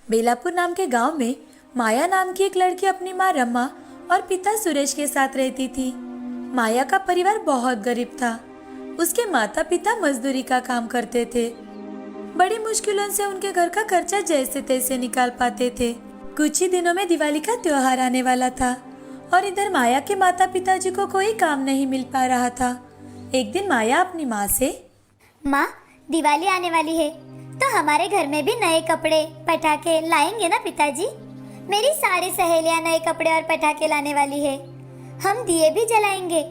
बेलापुर नाम के गांव में माया नाम की एक लड़की अपनी माँ रमा और पिता सुरेश के साथ रहती थी। माया का परिवार बहुत गरीब था। उसके माता पिता मजदूरी का काम करते थे। बड़ी मुश्किलों से उनके घर का खर्चा जैसे तैसे निकाल पाते थे। कुछ ही दिनों में दिवाली का त्योहार आने वाला था और इधर माया के माता पिताजी को कोई काम नहीं मिल पा रहा था। एक दिन माया अपनी माँ से, माँ, दिवाली आने वाली है तो हमारे घर में भी नए कपड़े पटाखे लाएंगे ना पिताजी? मेरी सारी सहेलियां नए कपड़े और पटाखे लाने वाली है। हम दिए भी जलाएंगे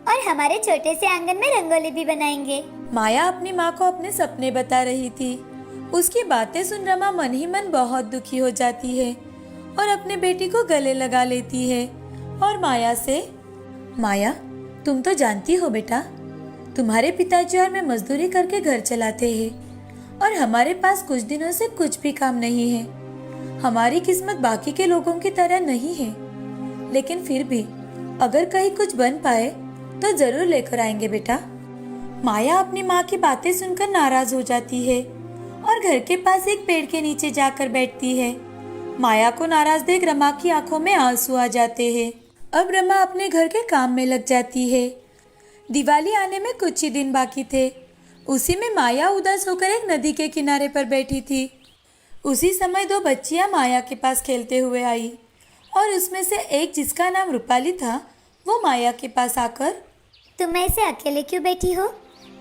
और हमारे छोटे से आंगन में रंगोली भी बनाएंगे। माया अपनी माँ को अपने सपने बता रही थी। उसकी बातें सुन रमा मन ही मन बहुत दुखी हो जाती है और अपने बेटी को गले लगा लेती है और माया से, माया, तुम तो जानती हो बेटा, तुम्हारे पिताजी और मैं मजदूरी करके घर चलाते हैं और हमारे पास कुछ दिनों से कुछ भी काम नहीं है। हमारी किस्मत बाकी के लोगों की तरह नहीं है, लेकिन फिर भी अगर कहीं कुछ बन पाए तो जरूर लेकर आएंगे बेटा। माया अपनी माँ की बातें सुनकर नाराज हो जाती है और घर के पास एक पेड़ के नीचे जाकर बैठती है। माया को नाराज देख रमा की आंखों में आंसू आ जाते हैं। अब रमा अपने घर के काम में लग जाती है। दिवाली आने में कुछ ही दिन बाकी थे। उसी में माया उदास होकर एक नदी के किनारे पर बैठी थी। उसी समय दो बच्चियां माया के पास खेलते हुए आई और उसमें से एक, जिसका नाम रूपाली था, वो माया के पास आकर, तुम ऐसे अकेले क्यों बैठी हो?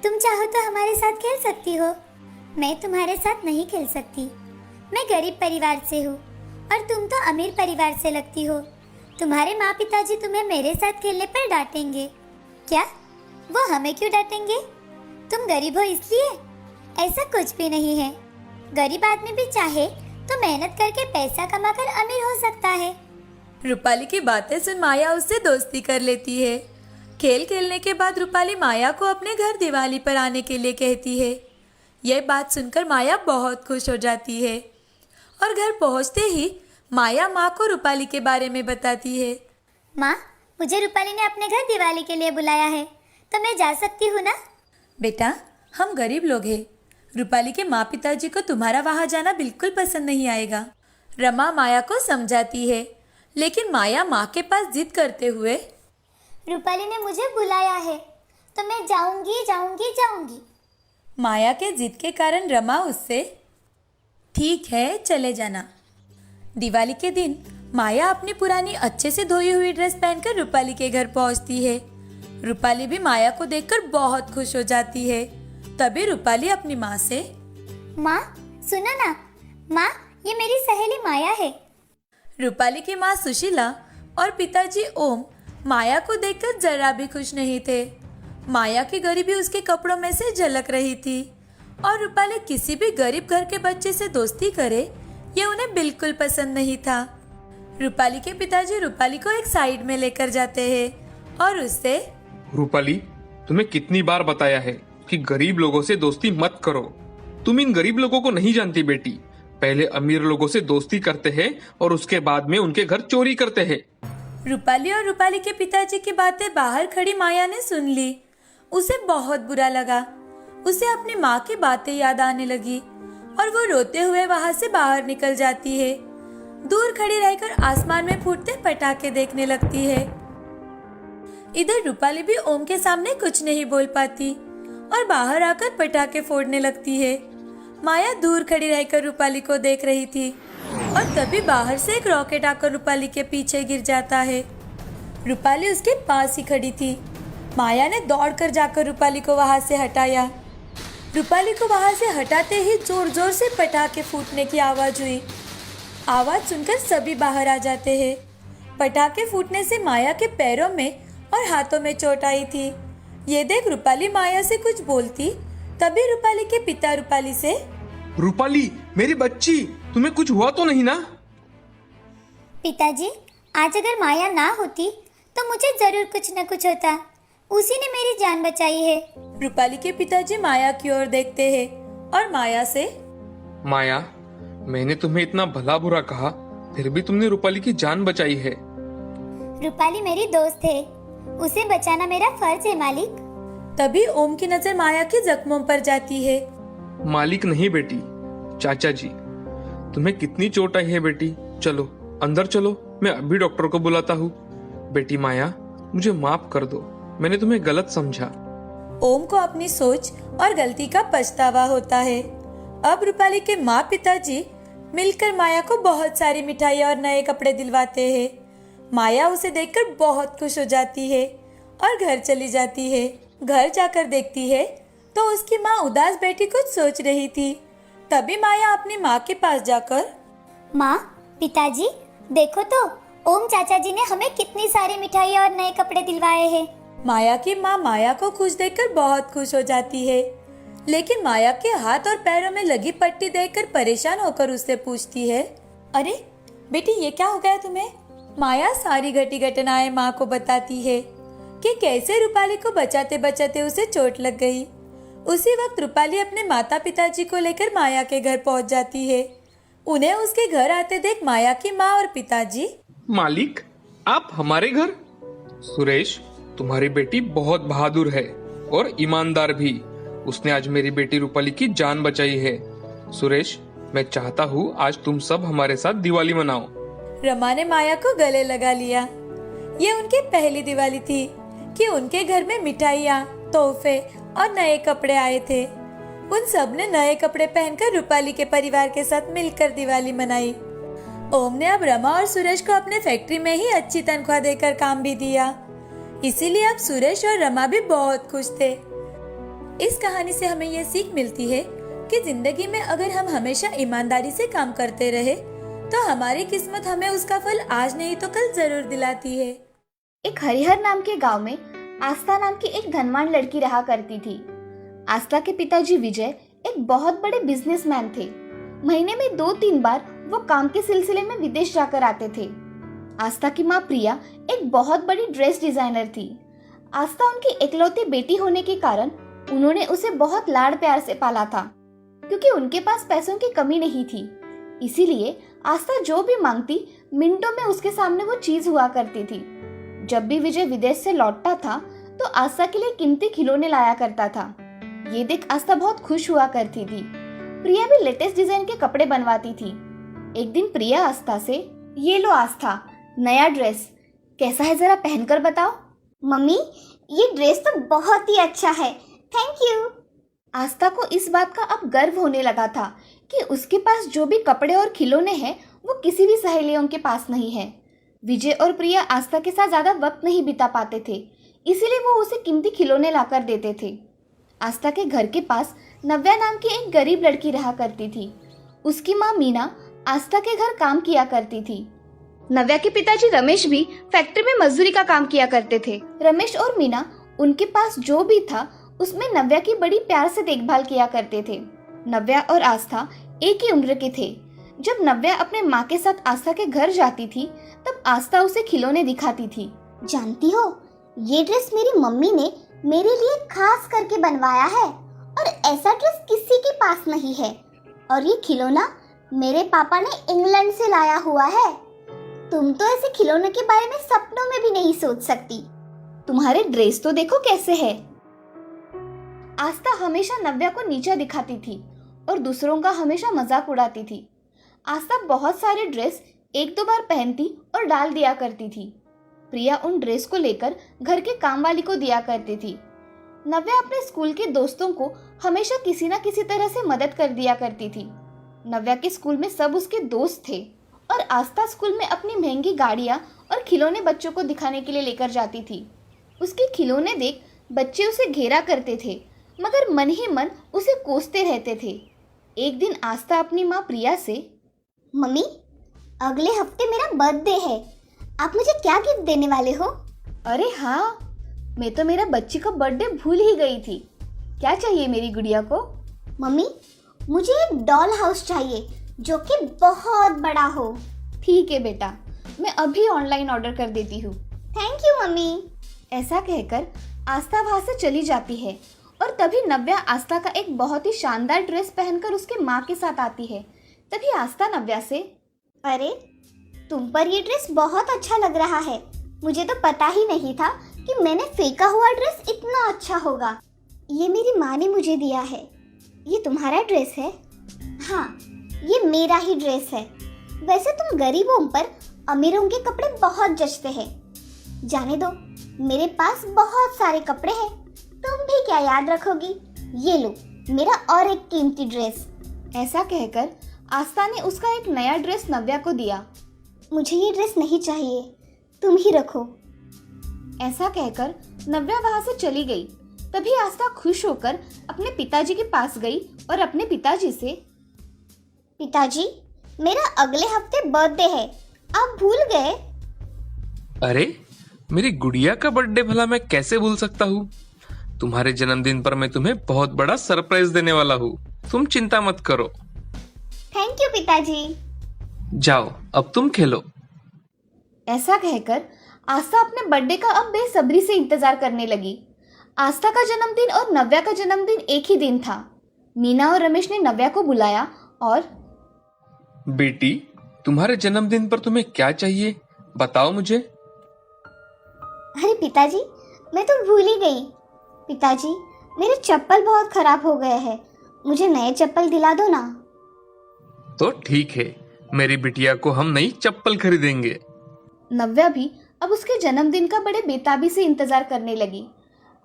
तुम चाहो तो हमारे साथ खेल सकती हो। मैं तुम्हारे साथ नहीं खेल सकती। मैं गरीब परिवार से हूँ और तुम तो अमीर परिवार से लगती हो। तुम्हारे माँ पिताजी तुम्हें मेरे साथ खेलने पर डांटेंगे। क्या? वो हमें क्यों डांटेंगे? तुम गरीब हो इसलिए? ऐसा कुछ भी नहीं है। गरीब आदमी भी चाहे तो मेहनत करके पैसा कमाकर अमीर हो सकता है। रूपाली की बातें सुन माया उससे दोस्ती कर लेती है। खेल खेलने के बाद रूपाली माया को अपने घर दिवाली पर आने के लिए कहती है। यह बात सुनकर माया बहुत खुश हो जाती है और घर पहुंचते ही माया माँ को रूपाली के बारे में बताती है। माँ, मुझे रूपाली ने अपने घर दिवाली के लिए बुलाया है, तो मैं जा सकती हूँ ना? बेटा, हम गरीब लोग हैं। रूपाली के माँ पिताजी को तुम्हारा वहाँ जाना बिल्कुल पसंद नहीं आएगा। रमा माया को समझाती है, लेकिन माया माँ के पास जिद करते हुए, रूपाली ने मुझे बुलाया है तो मैं जाऊंगी जाऊंगी जाऊंगी। माया के जिद के कारण रमा उससे, ठीक है चले जाना। दिवाली के दिन माया अपनी पुरानी अच्छे से धोई हुई ड्रेस पहनकर रूपाली के घर पहुंचती है। रूपाली भी माया को देखकर बहुत खुश हो जाती है। तभी रूपाली अपनी माँ से, माँ सुनो ना, माँ ये मेरी सहेली माया है। रूपाली की माँ सुशीला और पिताजी ओम माया को देखकर जरा भी खुश नहीं थे। माया की गरीबी उसके कपड़ों में से झलक रही थी और रूपाली किसी भी गरीब घर के बच्चे से दोस्ती करे ये उन्हें बिल्कुल पसंद नहीं था। रूपाली के पिताजी रूपाली को एक साइड में लेकर जाते हैं और उससे, रूपाली, तुम्हें कितनी बार बताया है कि गरीब लोगों से दोस्ती मत करो। तुम इन गरीब लोगों को नहीं जानती बेटी। पहले अमीर लोगों से दोस्ती करते हैं और उसके बाद में उनके घर चोरी करते हैं। रूपाली और रूपाली के पिताजी की बातें बाहर खड़ी माया ने सुन ली। उसे बहुत बुरा लगा। उसे अपनी माँ की बातें याद आने लगी और वो रोते हुए वहाँ से बाहर निकल जाती है। दूर खड़ी रहकर आसमान में फूटते पटाखे देखने लगती है। इधर रूपाली भी ओम के सामने कुछ नहीं बोल पाती और बाहर आकर पटाखे फोड़ने लगती है। माया दूर खड़ी रहकर रूपाली को देख रही थी और तभी बाहर से एक रॉकेट आकर रूपाली के पीछे गिर जाता है। रूपाली उसके पास ही खड़ी थी। माया ने दौड़कर जाकर रूपाली को वहां से हटाया। रूपाली को वहां से हटाते ही जोर जोर से पटाखे फूटने की आवाज हुई। आवाज सुनकर सभी बाहर आ जाते हैं। पटाखे फूटने से माया के पैरों में और हाथों में चोट आई थी। ये देख रूपाली माया से कुछ बोलती, तभी रूपाली के पिता रूपाली से, रूपाली, मेरी बच्ची, तुम्हें कुछ हुआ तो नहीं ना? पिताजी, आज अगर माया ना होती तो मुझे जरूर कुछ न कुछ होता। उसी ने मेरी जान बचाई है। रूपाली के पिताजी माया की ओर देखते हैं और माया से, माया, मैंने तुम्हें इतना भला बुरा कहा, फिर भी तुमने रूपाली की जान बचाई है। रूपाली मेरी दोस्त है, उसे बचाना मेरा फर्ज है मालिक। तभी ओम की नजर माया के जख्मों पर जाती है। मालिक नहीं बेटी, चाचा जी। तुम्हें कितनी चोट आई है बेटी? चलो अंदर चलो, मैं अभी डॉक्टर को बुलाता हूँ। बेटी माया, मुझे माफ कर दो, मैंने तुम्हें गलत समझा। ओम को अपनी सोच और गलती का पछतावा होता है। अब रूपाली के माँ पिताजी मिलकर माया को बहुत सारी मिठाइयाँ और नए कपड़े दिलवाते हैं। माया उसे देखकर बहुत खुश हो जाती है और घर चली जाती है। घर जाकर देखती है तो उसकी माँ उदास बैठी कुछ सोच रही थी। तभी माया अपनी माँ के पास जाकर, माँ, पिताजी, देखो तो ओम चाचा जी ने हमें कितनी सारी मिठाइयाँ और नए कपड़े दिलवाए हैं। माया की माँ माया को खुश देखकर बहुत खुश हो जाती है, लेकिन माया के हाथ और पैरों में लगी पट्टी देखकर परेशान होकर उससे पूछती है, अरे बेटी, ये क्या हो गया तुम्हें? माया सारी घटी घटनाएं माँ को बताती है कि कैसे रूपाली को बचाते बचाते उसे चोट लग गई। उसी वक्त रूपाली अपने माता पिताजी को लेकर माया के घर पहुंच जाती है। उन्हें उसके घर आते देख माया की माँ और पिताजी, मालिक, आप हमारे घर? सुरेश, तुम्हारी बेटी बहुत बहादुर है और ईमानदार भी। उसने आज मेरी बेटी रूपाली की जान बचाई है। सुरेश, मैं चाहता हूँ आज तुम सब हमारे साथ दिवाली मनाओ। रमा ने माया को गले लगा लिया। ये उनकी पहली दिवाली थी कि उनके घर में मिठाइयाँ, तोहफे और नए कपड़े आए थे। उन सब ने नए कपड़े पहनकर रूपाली के परिवार के साथ मिलकर दिवाली मनाई। ओम ने अब रमा और सुरेश को अपने फैक्ट्री में ही अच्छी तनख्वाह देकर काम भी दिया। इसीलिए अब सुरेश और रमा भी बहुत खुश थे। इस कहानी से हमें यह सीख मिलती है कि जिंदगी में अगर हम हमेशा ईमानदारी से काम करते रहे तो हमारी किस्मत हमें उसका फल आज नहीं तो कल जरूर दिलाती है। एक हरिहर नाम के गांव में आस्था नाम की एक धनवान लड़की रहा करती थी। आस्था के पिताजी विजय एक बहुत बड़े बिजनेसमैन थे। महीने में 2-3 बार वो काम के सिलसिले में विदेश जाकर आते थे। आस्था की माँ प्रिया एक बहुत बड़ी ड्रेस डिजाइनर थी। आस्था उनकी इकलौती बेटी होने के कारण उन्होंने उसे बहुत लाड़ प्यार से पाला था, क्योंकि उनके पास पैसों की कमी नहीं थी। इसीलिए आस्था जो भी मांगती मिनटों में उसके सामने वो चीज हुआ करती थी। जब भी विजय विदेश से लौटता था तो आस्था के लिए कीमती खिलौने लाया करता था। ये देख आस्था बहुत खुश हुआ करती थी। प्रिया भी लेटेस्ट डिजाइन के कपड़े बनवाती थी। एक दिन प्रिया आस्था से, ये लो आस्था, नया ड्रेस, कैसा है जरा पहनकर बताओ। मम्मी, ये ड्रेस तो बहुत ही अच्छा है, थैंक यू। आस्था को इस बात का अब गर्व होने लगा था कि उसके पास जो भी कपड़े और खिलौने हैं वो किसी भी सहेलियों के पास नहीं है। विजय और प्रिया आस्था के साथ ज्यादा वक्त नहीं बिता पाते थे, इसीलिए वो उसे कीमती खिलौने लाकर देते थे। आस्था के घर के पास नव्या नाम की एक गरीब लड़की रहा करती थी। उसकी माँ मीना आस्था के घर काम किया करती थी। नव्या के पिताजी रमेश भी फैक्ट्री में मजदूरी का काम किया करते थे। रमेश और मीना उनके पास जो भी था उसमें नव्या की बड़ी प्यार से देखभाल किया करते थे। नव्या और आस्था एक ही उम्र के थे। जब नव्या अपने माँ के साथ आस्था के घर जाती थी तब आस्था उसे खिलौने दिखाती थी। जानती हो, ये ड्रेस मेरी मम्मी ने मेरे लिए खास करके बनवाया है और ऐसा ड्रेस किसी के पास नहीं है। और ये खिलौना मेरे पापा ने इंग्लैंड से लाया हुआ है। तुम तो ऐसे खिलौने के बारे में सपनों में भी नहीं सोच सकती। तुम्हारे ड्रेस तो देखो कैसे है। आस्था हमेशा नव्या को नीचा दिखाती थी और दूसरों का हमेशा मजाक उड़ाती थी। आस्था बहुत सारे ड्रेस 1-2 बार पहनती और डाल दिया करती थी। प्रिया उन ड्रेस को लेकर घर के काम वाली को दिया करती थी। नव्या अपने स्कूल के दोस्तों को हमेशा किसी न किसी तरह से मदद कर दिया करती थी। नव्या के स्कूल में सब उसके दोस्त थे और आस्था स्कूल में अपनी महंगी गाड़ियाँ और खिलौने बच्चों को दिखाने के लिए लेकर जाती थी। उसके खिलौने देख बच्चे उसे घेरा करते थे, मगर मन ही मन उसे कोसते रहते थे। एक दिन आस्था अपनी माँ प्रिया से, मम्मी, अगले हफ्ते मेरा बर्थडे है, आप मुझे क्या गिफ्ट देने वाले हो? अरे हाँ, मैं तो मेरा बच्ची का बर्थडे भूल ही गई थी। क्या चाहिए मेरी गुड़िया को? मम्मी, मुझे एक डॉल हाउस चाहिए जो कि बहुत बड़ा हो। ठीक है बेटा, मैं अभी ऑनलाइन ऑर्डर कर देती हूँ। Thank you mummy. ऐसा कहकर आस्था वहाँ से चली जाती है और तभी नव्या आस्था का एक बहुत ही शानदार ड्रेस पहनकर उसके माँ के साथ आती है। तभी आस्था नव्या से, अरे तुम पर ये ड्रेस बहुत अच्छा लग रहा है। मुझे तो पता ही नहीं था कि मैंने फेंका हुआ ड्रेस इतना अच्छा होगा। ये मेरी माँ ने मुझे दिया है। ये तुम्हारा ड्रेस है? हाँ, ये मेरा ही ड्रेस है। वैसे तुम गरीबों पर अमीरों के कपड़े बहुत जचते हैं। जाने दो, मेरे पास बहुत सारे कपड़े हैं, तुम भी क्या याद रखोगी। ये लो मेरा और एक कीमती ड्रेस। ऐसा कहकर आस्था ने उसका एक नया ड्रेस नव्या को दिया। मुझे ये ड्रेस नहीं चाहिए, तुम ही रखो। ऐसा कहकर नव्या वहां से चली गई। तभी आस्था खुश होकर अपने पिताजी के पास गई और अपने पिताजी से, पिताजी, मेरा अगले हफ्ते बर्थडे है, आप भूल गए? अरे, मेरी गुड़िया का बर्थडे भला मैं कैसे भूल सकता हूँ। तुम्हारे जन्मदिन पर मैं तुम्हें बहुत बड़ा सरप्राइज देने वाला हूँ, तुम चिंता मत करो। थैंक यू पिताजी। जाओ, अब तुम खेलो। ऐसा कहकर आस्था अपने बर्थडे का अब बेसब्री से इंतजार करने लगी। आस्था का जन्मदिन और नव्या का जन्मदिन एक ही दिन था। मीना और रमेश ने नव्या को बुलाया और, बेटी, तुम्हारे जन्मदिन पर तुम्हें क्या चाहिए, बताओ मुझे। अरे पिताजी, मैं तो भूल ही गई। पिताजी, मेरे चप्पल बहुत खराब हो गए हैं, मुझे नए चप्पल दिला दो ना। तो ठीक है, मेरी बिटिया को हम नई चप्पल खरीदेंगे। नव्या भी अब उसके जन्मदिन का बड़े बेताबी से इंतजार करने लगी।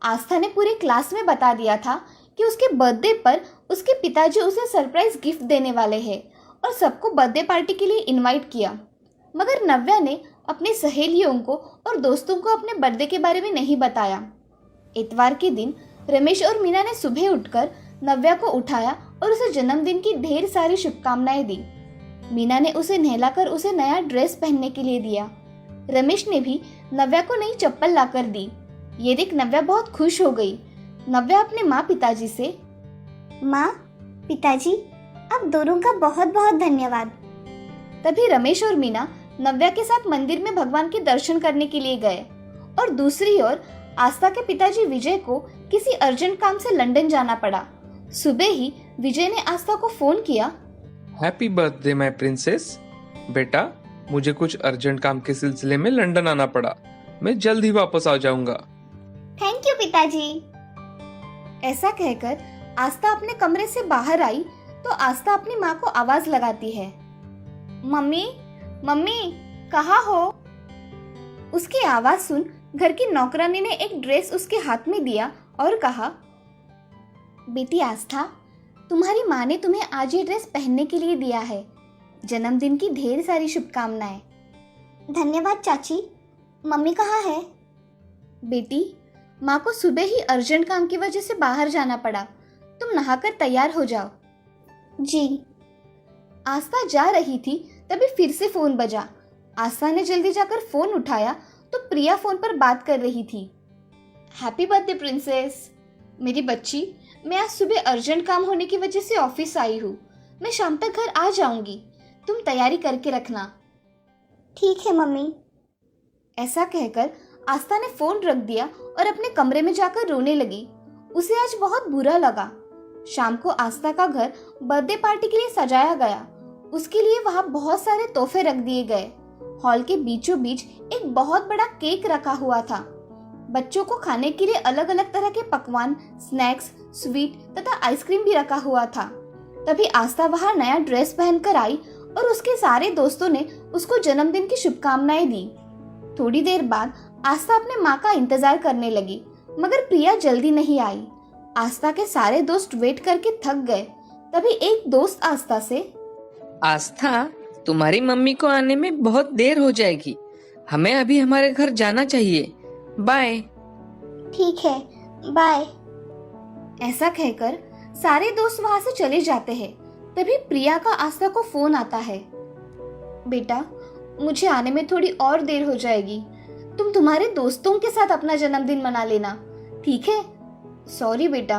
आस्था ने पूरे क्लास में बता दिया था कि उसके बर्थडे पर उसके पिताजी उसे सरप्राइज गिफ्ट देने वाले हैं और सबको बर्थडे पार्टी के लिए इनवाइट किया। मगर नव्या ने अपनी सहेलियों को और दोस्तों को अपने बर्थडे के बारे में नहीं बताया। इतवार के दिन रमेश और मीना ने सुबह उठकर नव्या को उठाया और उसे जन्मदिन की ढेर सारी शुभकामनाएं दी। मीना ने उसे नहलाकर उसे नया ड्रेस पहनने के लिए दिया। रमेश ने भी नव्या को नई चप्पल लाकर दी। ये देख नव्या बहुत खुश हो गई। नव्या अपने माँ पिताजी से, माँ, पिताजी, आप दोनों का बहुत बहुत धन्यवाद। तभी रमेश और मीना नव्या के साथ मंदिर में भगवान के दर्शन करने के लिए गए। और दूसरी ओर आस्था के पिताजी विजय को किसी अर्जेंट काम से लंदन जाना पड़ा। सुबह ही विजय ने आस्था को फोन किया। Happy birthday my princess. बेटा, मुझे कुछ अर्जेंट काम के सिलसिले में लंदन आना पड़ा, मैं जल्द ही वापस आ जाऊंगा। थैंक यू पिताजी। ऐसा कहकर आस्था अपने कमरे से बाहर आई तो आस्था अपनी माँ को आवाज लगाती है, मम्मी, मम्मी, कहाँ हो? उसकी आवाज सुन घर की नौकरानी ने एक ड्रेस उसके हाथ में दिया और कहा, बेटी आस्था, तुम्हारी माँ ने तुम्हें आज ये ड्रेस पहनने के लिए दिया है। जन्मदिन की ढेर सारी शुभकामनाएं। धन्यवाद चाची। मम्मी कहाँ है? बेटी, माँ को सुबह ही अर्जेंट काम की वजह से बाहर जाना पड़ा, तुम नहाकर तैयार हो जाओ। जी। आस्था जा रही थी तभी फिर से फोन बजा। आस्था ने जल्दी जाकर फोन उठाया तो प्रिया फोन पर बात कर रही थी। Happy birthday princess. मेरी बच्ची, मैं आज सुबह अर्जेंट काम होने की वजह से ऑफिस आई हूँ, मैं शाम तक घर आ जाऊंगी, तुम तैयारी करके रखना। ठीक है मम्मी। ऐसा कहकर आस्था ने फोन रख दिया और अपने कमरे में जाकर रोने लगी। उसे आज बहुत बुरा लगा। शाम को आस्था का घर बर्थडे पार्टी के लिए सजाया गया। उसके लिए वहां बहुत सारे तोहफे रख दिए गए। हॉल के बीचों बीच एक बहुत बड़ा केक रखा हुआ था। बच्चों को खाने के लिए अलग अलग तरह के पकवान, स्नैक्स, स्वीट तथा आइसक्रीम भी रखा हुआ था। तभी आस्था वहां नया ड्रेस पहनकर आई और उसके सारे दोस्तों ने उसको जन्मदिन की शुभकामनाएं दी। थोड़ी देर बाद आस्था अपने माँ का इंतजार करने लगी, मगर प्रिया जल्दी नहीं आई। आस्था के सारे दोस्त वेट करके थक गए। तभी एक दोस्त आस्था से, आस्था, तुम्हारी मम्मी को आने में बहुत देर हो जाएगी, हमें अभी हमारे घर जाना चाहिए, बाय। ठीक है, बाय। ऐसा कहकर सारे दोस्त वहां से चले जाते हैं। तभी प्रिया का आस्था को फोन आता है, बेटा, मुझे आने में थोड़ी और देर हो जाएगी, तुम तुम्हारे दोस्तों के साथ अपना जन्मदिन मना लेना, ठीक है? सॉरी बेटा।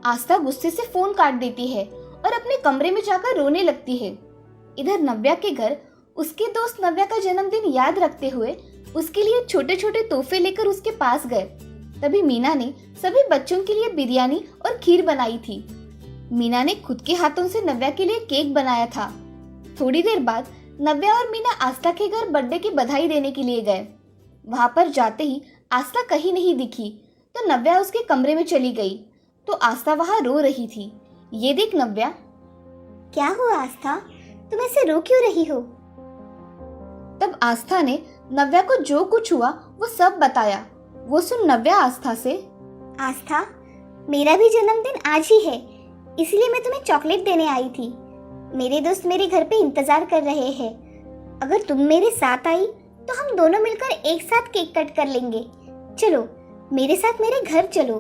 आस्था गुस्से से फोन काट देती है और अपने कमरे में जाकर रोने लगती है। इधर नव्या के घर उसके दोस्त नव्या का जन्मदिन याद रखते हुए उसके लिए छोटे छोटे तोहफे लेकर उसके पास गए। तभी मीना ने सभी बच्चों के लिए बिरयानी और खीर बनाई थी। मीना ने खुद के हाथों से नव्या के लिए केक बनाया था। थोड़ी देर बाद नव्या और मीना आस्था के घर बर्थडे की बधाई देने के लिए गए। वहां पर जाते ही आस्था कहीं नहीं दिखी तो नव्या उसके कमरे में चली गई तो आस्था वहां रो रही थी। ये देख नव्या, क्या हुआ आस्था, तुम ऐसे रो क्यों रही हो? तब आस्था ने नव्या को जो कुछ हुआ वो सब बताया। वो सुन नव्या आस्था से, आस्था, मेरा भी जन्मदिन आज ही है, इसलिए मैं तुम्हें चॉकलेट देने आई थी। मेरे दोस्त मेरे घर पे इंतजार कर रहे हैं। अगर तुम मेरे साथ आई तो हम दोनों मिलकर एक साथ केक कट कर लेंगे। चलो मेरे साथ मेरे घर चलो।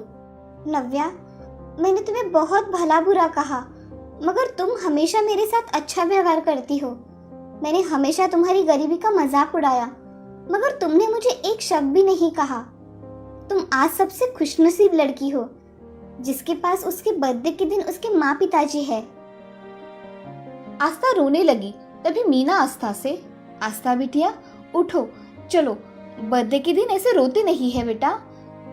नव्या, मैंने तुम्हें बहुत भला बुरा कहा, मगर तुम हमेशा मेरे साथ अच्छा व्यवहार करती हो। मैंने हमेशा तुम्हारी गरीबी का मजाक उड़ाया, मगर तुमने मुझे एक शब्द भी नहीं कहा। तुम आज सबसे खुशनसीब लड़की हो जिसके पास उसके बर्थडे के दिन उसके माँ पिताजी है। आस्था रोने लगी। तभी मीना आस्था से, आस्था बिटिया उठो, चलो बर्थडे के दिन ऐसे रोते नहीं है बेटा।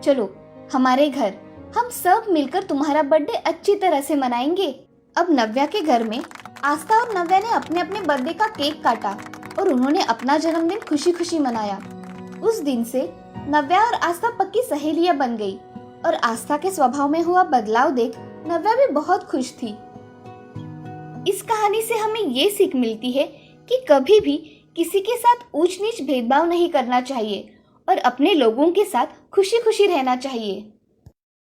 चलो हमारे घर, हम सब मिलकर तुम्हारा बर्थडे अच्छी तरह से मनाएंगे। अब नव्या के घर में आस्था और नव्या ने अपने अपने बर्थडे का केक काटा और उन्होंने अपना जन्मदिन खुशी खुशी मनाया। उस दिन से नव्या और आस्था पक्की सहेलियां बन गई और आस्था के स्वभाव में हुआ बदलाव देख नव्या भी बहुत खुश थी। इस कहानी से हमें ये सीख मिलती है कि कभी भी किसी के साथ ऊंच नीच भेदभाव नहीं करना चाहिए और अपने लोगों के साथ खुशी खुशी रहना चाहिए।